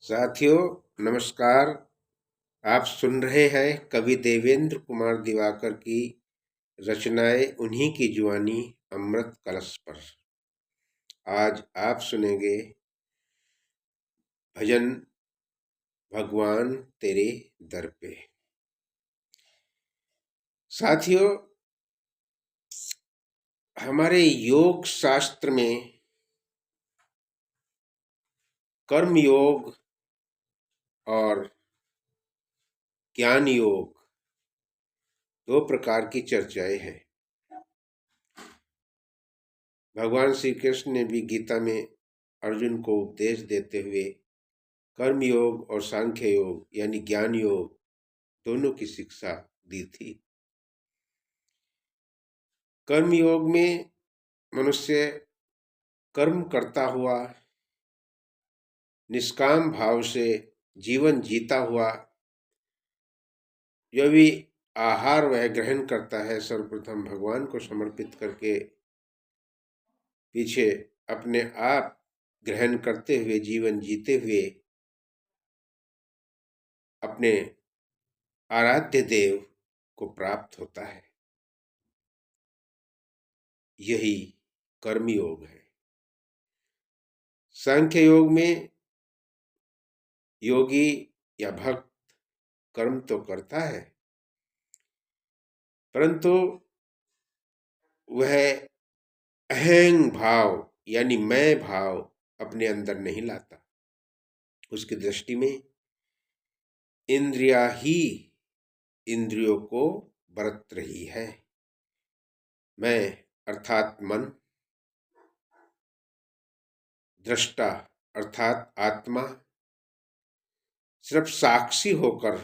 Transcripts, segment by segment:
साथियों नमस्कार। आप सुन रहे हैं कवि देवेंद्र कुमार दिवाकर की रचनाएं उन्हीं की जुबानी अमृत कलश पर। आज आप सुनेंगे भजन भगवान तेरे दर पे। साथियों, हमारे योग शास्त्र में कर्म योग और ज्ञान योग दो प्रकार की चर्चाएं हैं। भगवान श्री कृष्ण ने भी गीता में अर्जुन को उपदेश देते हुए कर्म योग और सांख्य योग यानी ज्ञान योग दोनों की शिक्षा दी थी। कर्म योग में मनुष्य कर्म करता हुआ निष्काम भाव से जीवन जीता हुआ जो भी आहार वह ग्रहण करता है, सर्वप्रथम भगवान को समर्पित करके पीछे अपने आप ग्रहण करते हुए जीवन जीते हुए अपने आराध्य देव को प्राप्त होता है। यही कर्म योग है। सांख्य योग में योगी या भक्त कर्म तो करता है, परंतु वह अहंग भाव यानी मैं भाव अपने अंदर नहीं लाता। उसकी दृष्टि में इंद्रिया ही इंद्रियों को बरत रही है। मैं अर्थात मन, दृष्टा अर्थात आत्मा सिर्फ साक्षी होकर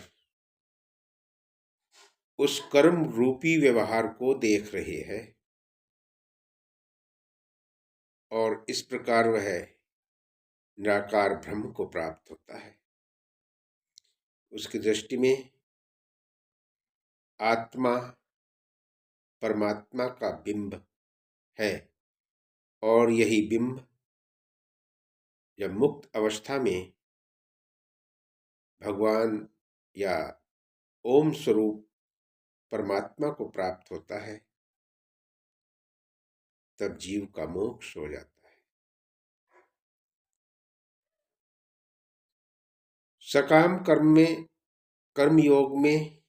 उस कर्म रूपी व्यवहार को देख रहे हैं और इस प्रकार वह निराकार ब्रह्म को प्राप्त होता है। उसकी दृष्टि में आत्मा परमात्मा का बिंब है और यही बिंब जब मुक्त अवस्था में भगवान या ओम स्वरूप परमात्मा को प्राप्त होता है, तब जीव का मोक्ष हो जाता है। सकाम कर्म में, कर्म योग में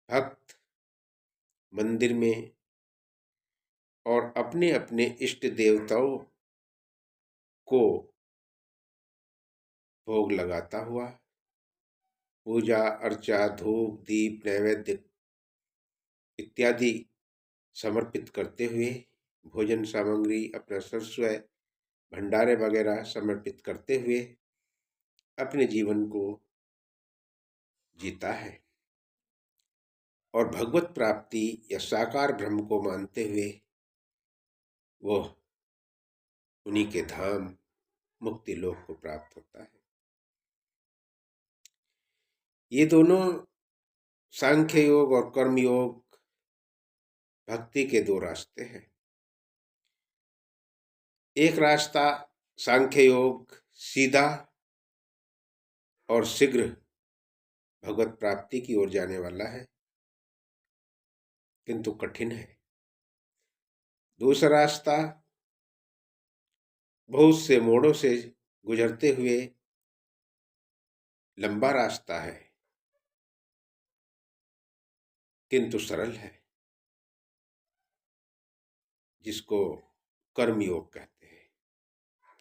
भक्त मंदिर में और अपने अपने इष्ट देवताओं को भोग लगाता हुआ पूजा अर्चा धूप दीप नैवेद्य इत्यादि समर्पित करते हुए भोजन सामग्री अपना सर्वस्व भंडारे वगैरह समर्पित करते हुए अपने जीवन को जीता है और भगवत प्राप्ति या साकार ब्रह्म को मानते हुए वह उन्हीं के धाम मुक्ति लोक को प्राप्त होता है। ये दोनों सांख्य योग और कर्म योग भक्ति के दो रास्ते हैं। एक रास्ता सांख्य योग सीधा और शीघ्र भगवत प्राप्ति की ओर जाने वाला है, किंतु कठिन है। दूसरा रास्ता बहुत से मोड़ों से गुजरते हुए लंबा रास्ता है, किंतु सरल है, जिसको कर्म योग कहते हैं।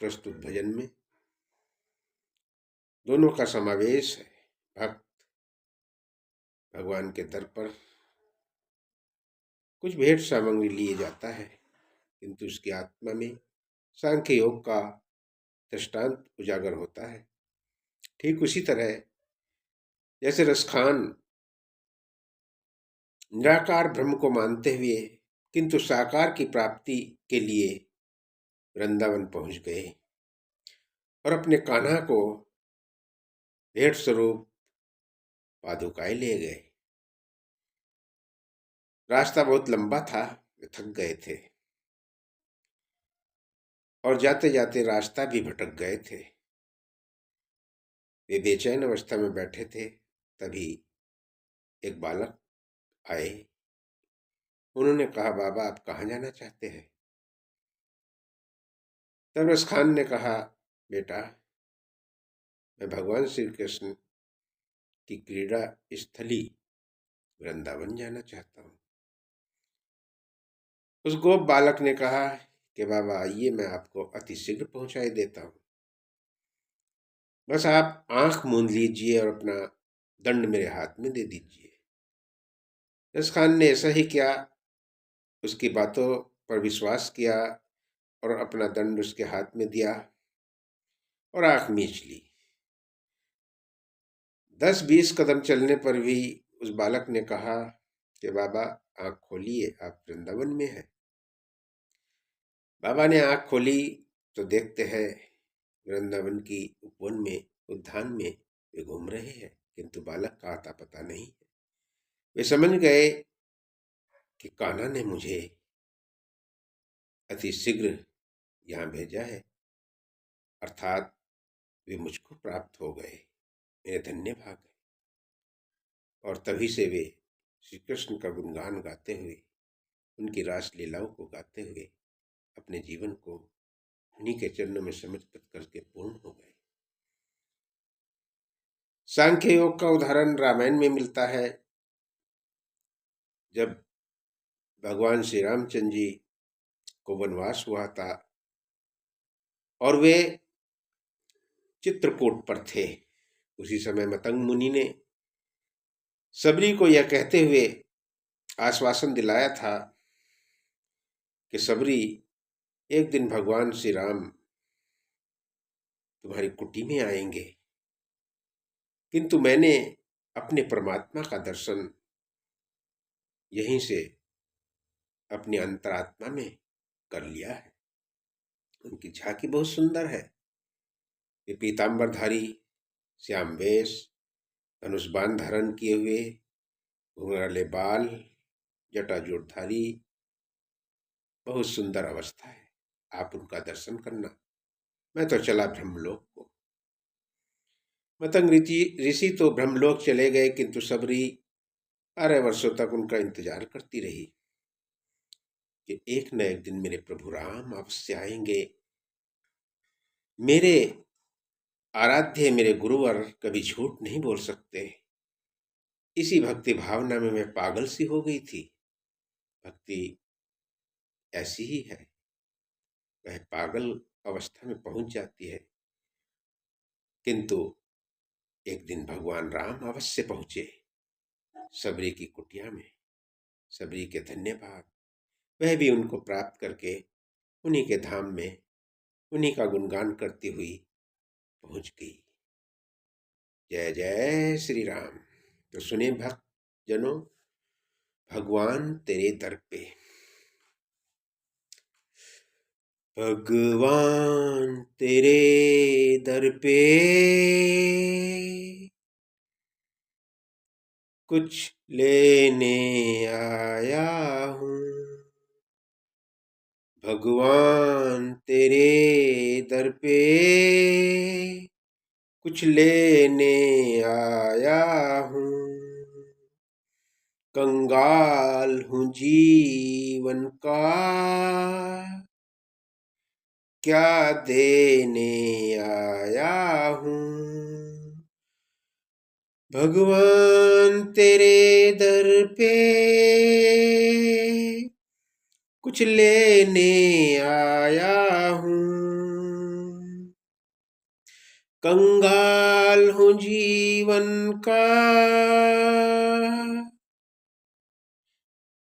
प्रस्तुत भजन में दोनों का समावेश है। भक्त भगवान के दर पर कुछ भेंट सामग्री लिए जाता है, किंतु उसकी आत्मा में सांख्य योग का दृष्टांत उजागर होता है। ठीक उसी तरह जैसे रसखान निराकार ब्रह्म को मानते हुए किंतु साकार की प्राप्ति के लिए वृंदावन पहुंच गए और अपने कान्हा को भेंट स्वरूप पादुकाएं ले गए। रास्ता बहुत लंबा था, वे थक गए थे और जाते जाते रास्ता भी भटक गए थे। वे बेचैन अवस्था में बैठे थे, तभी एक बालक आए। उन्होंने कहा, बाबा आप कहाँ जाना चाहते हैं? तब रस खान ने कहा, बेटा मैं भगवान श्री कृष्ण की क्रीड़ा स्थली वृंदावन जाना चाहता हूँ। उस गोप बालक ने कहा कि बाबा आइए, मैं आपको अति शीघ्र पहुंचाई देता हूँ, बस आप आंख मूंद लीजिए और अपना दंड मेरे हाथ में दे दीजिए। रस खान ने ऐसा ही किया, उसकी बातों पर विश्वास किया और अपना दंड उसके हाथ में दिया और आंख मीच ली। 10-20 कदम चलने पर भी उस बालक ने कहा कि बाबा आंख खोलिए, आप वृंदावन में हैं। बाबा ने आंख खोली तो देखते हैं वृंदावन की उपवन में, उद्यान में वे घूम रहे हैं, किंतु बालक का आता पता नहीं है। वे समझ गए कि कान्हा ने मुझे अति शीघ्र यहाँ भेजा है, अर्थात वे मुझको प्राप्त हो गए, मेरे धन्य भाग है। और तभी से वे श्री कृष्ण का गुणगान गाते हुए, उनकी रास लीलाओं को गाते हुए अपने जीवन को उन्हीं के चरणों में समर्पित करके पूर्ण हो गए। सांख्य योग का उदाहरण रामायण में मिलता है। जब भगवान श्री रामचंद्र जी को वनवास हुआ था और वे चित्रकूट पर थे, उसी समय मतंग मुनि ने सबरी को यह कहते हुए आश्वासन दिलाया था कि सबरी, एक दिन भगवान श्री राम तुम्हारी कुटी में आएंगे, किंतु मैंने अपने परमात्मा का दर्शन यहीं से अपनी अंतरात्मा में कर लिया है। उनकी झांकी बहुत सुंदर है। ये पीताम्बरधारी, श्याम वेश, धनुष बाण धारण किए हुए, घुंघराले बाल, जटाजूटधारी, बहुत सुंदर अवस्था है। आप उनका दर्शन करना। मैं तो चला ब्रह्मलोक को। मतंग ऋषि तो ब्रह्मलोक चले गए, किंतु सबरी 12 वर्षों तक उनका इंतजार करती रही कि एक न एक दिन मेरे प्रभु राम अवश्य आएंगे। मेरे आराध्य, मेरे गुरुवर कभी झूठ नहीं बोल सकते। इसी भक्ति भावना में मैं पागल सी हो गई थी। भक्ति ऐसी ही है, वह पागल अवस्था में पहुंच जाती है। किंतु एक दिन भगवान राम अवश्य पहुंचे सबरी की कुटिया में। सबरी के धन्य भाग, वह भी उनको प्राप्त करके उन्हीं के धाम में उन्हीं का गुणगान करती हुई पहुंच गई। जय जय श्री राम। तो सुने भक्त जनों, भगवान तेरे दर पे, भगवान तेरे दर पे कुछ लेने आया हूँ। भगवान तेरे दर पे कुछ लेने आया हूँ। कंगाल हूँ जीवन का, क्या देने आया हूँ। भगवान तेरे दर पे कुछ लेने आया हूँ। कंगाल हूँ जीवन का,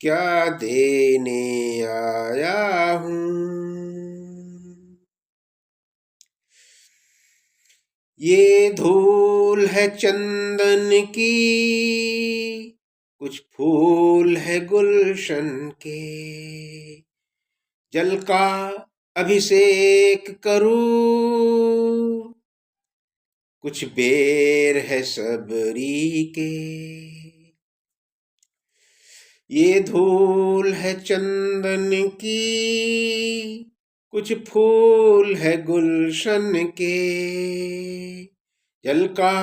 क्या देने आया हूँ। ये धूल है चंदन की, कुछ फूल है गुलशन के, जल का अभिषेक करूं, कुछ बेर है सबरी के। ये धूल है चंदन की, कुछ फूल है गुलशन के, जल का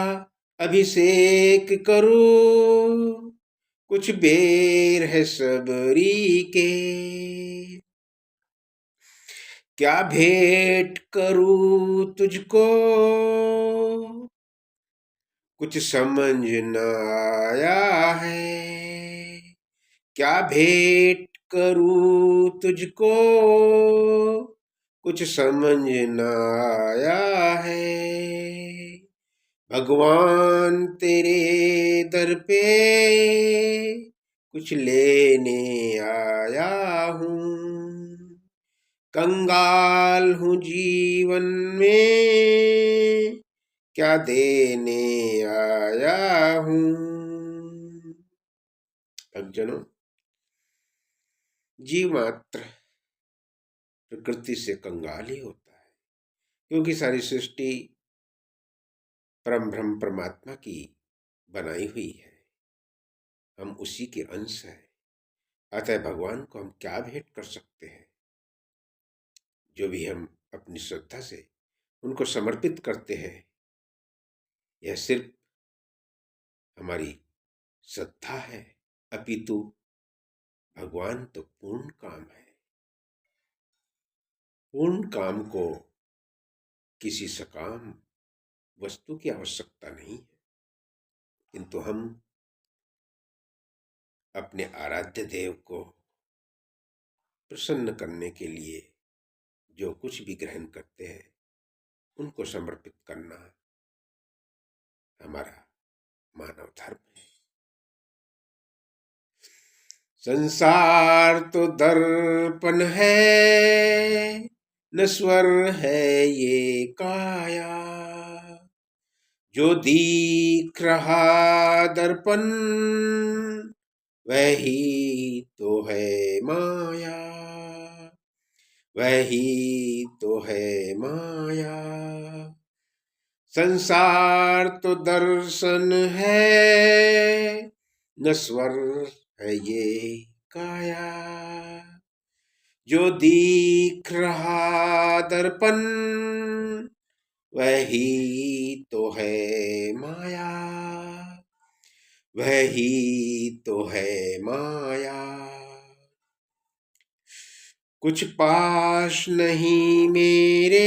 अभिषेक करो, कुछ बेर है सबरी के। क्या भेंट करूं तुझको, कुछ समझ न आया है। क्या भेंट करूं तुझको, कुछ समझ न आया है। भगवान तेरे दर पे कुछ लेने आया हूँ। कंगाल हूँ जीवन में, क्या देने आया हूँ। भक्तजनों, जीव मात्र प्रकृति से कंगाल ही होता है, क्योंकि सारी सृष्टि परम ब्रह्म परमात्मा की बनाई हुई है। हम उसी के अंश हैं। अतः भगवान को हम क्या भेंट कर सकते हैं। जो भी हम अपनी श्रद्धा से उनको समर्पित करते हैं, यह सिर्फ हमारी श्रद्धा है, अपितु भगवान तो पूर्ण काम है। पूर्ण काम को किसी सकाम वस्तु की आवश्यकता नहीं है, किंतु हम अपने आराध्य देव को प्रसन्न करने के लिए जो कुछ भी ग्रहण करते हैं, उनको समर्पित करना हमारा मानव धर्म है। संसार तो दर्पण है, नश्वर है ये काया। जो दिख रहा दर्पण, वही तो है माया। वही तो है माया। संसार तो दर्शन है, नश्वर है ये काया। जो दिख रहा दर्पण, वही तो है माया। वही तो है माया। कुछ पास नहीं मेरे,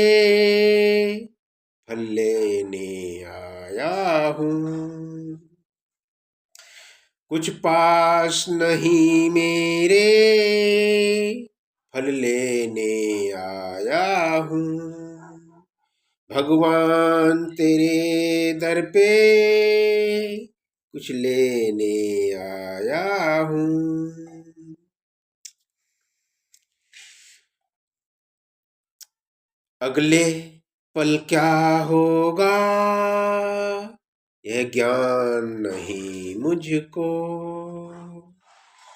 फल लेने आया हूँ। कुछ पास नहीं मेरे, फल लेने आया हूँ। भगवान तेरे दर पे कुछ लेने आया हूँ। अगले पल क्या होगा, यह ज्ञान नहीं मुझको।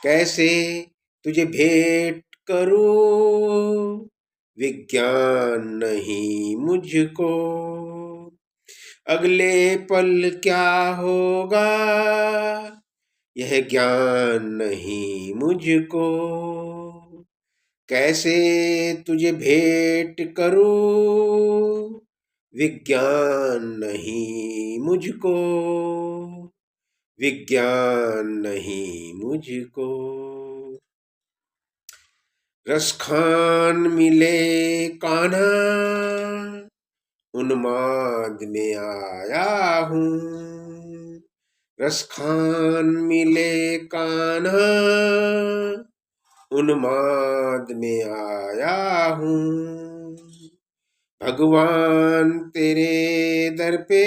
कैसे तुझे भेंट करूं, विज्ञान नहीं मुझको। अगले पल क्या होगा, यह ज्ञान नहीं मुझको। कैसे तुझे भेंट करूं, विज्ञान नहीं मुझको। विज्ञान नहीं मुझको। रसखान मिले कान्हा, उन्माद में आया हूँ। रसखान मिले कान्हा, उन्माद में आया हूँ। भगवान तेरे दर पे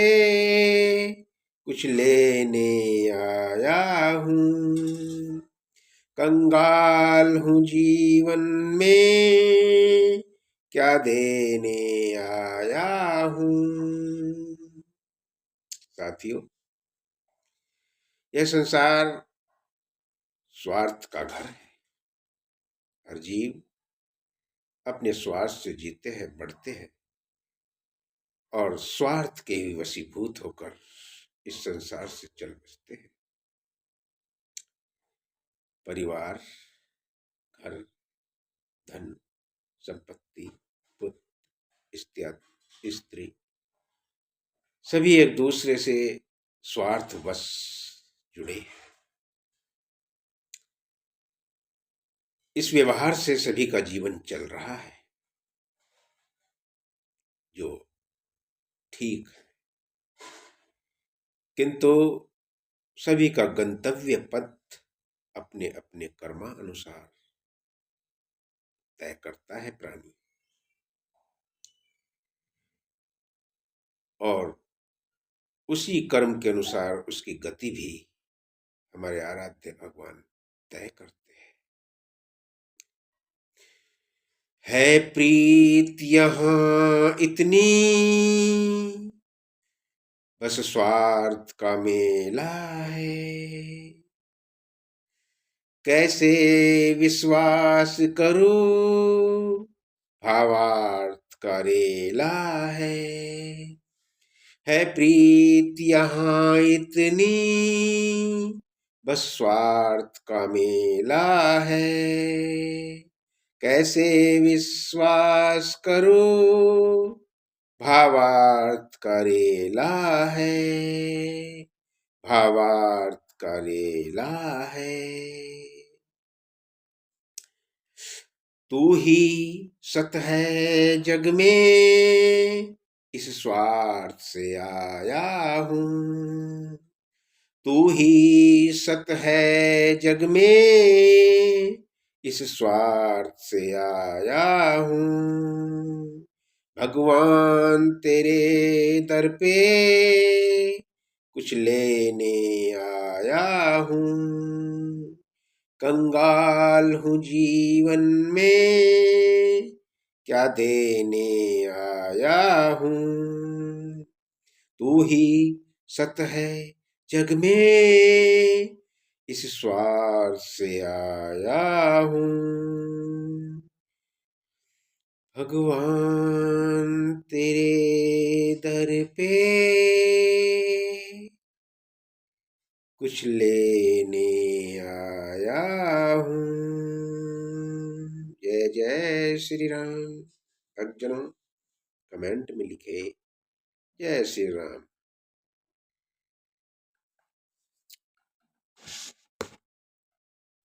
कुछ लेने आया हूँ। कंगाल हूँ जीवन में, क्या देने आया हूँ। साथियों, यह संसार स्वार्थ का घर है। हर जीव अपने स्वार्थ से जीते हैं, बढ़ते हैं और स्वार्थ के ही वशीभूत होकर इस संसार से चल बसते हैं। परिवार, घर, धन, संपत्ति, पुत्र, इत्यादि, स्त्री, सभी एक दूसरे से स्वार्थवश जुड़े हैं। इस व्यवहार से सभी का जीवन चल रहा है, जो ठीक है, किंतु सभी का गंतव्य पथ अपने अपने कर्मानुसार तय करता है प्राणी, और उसी कर्म के अनुसार उसकी गति भी हमारे आराध्य भगवान तय करते हैं। है प्रीत यहाँ इतनी, बस स्वार्थ का मेला है। कैसे विश्वास करूं, भावार्थ का रेला है प्रीत यहाँ इतनी, बस स्वार्थ का मेला है। कैसे विश्वास करूं, भावार्थ का रेला है, भावार्थ का रेला है। तू ही सत है जग में, इस स्वार्थ से आया हूँ। तू ही सत है जग में, इस स्वार्थ से आया हूँ। भगवान तेरे दर पे कुछ लेने आया हूँ। कंगाल हूँ जीवन में, क्या देने आया हूँ। तू ही सत है जग में, इस स्वार्थ से आया हूँ। भगवान तेरे दर पे कुछ लेने आया हूँ। जय जय श्री राम। भक्तजनों, कमेंट में लिखे जय श्री राम।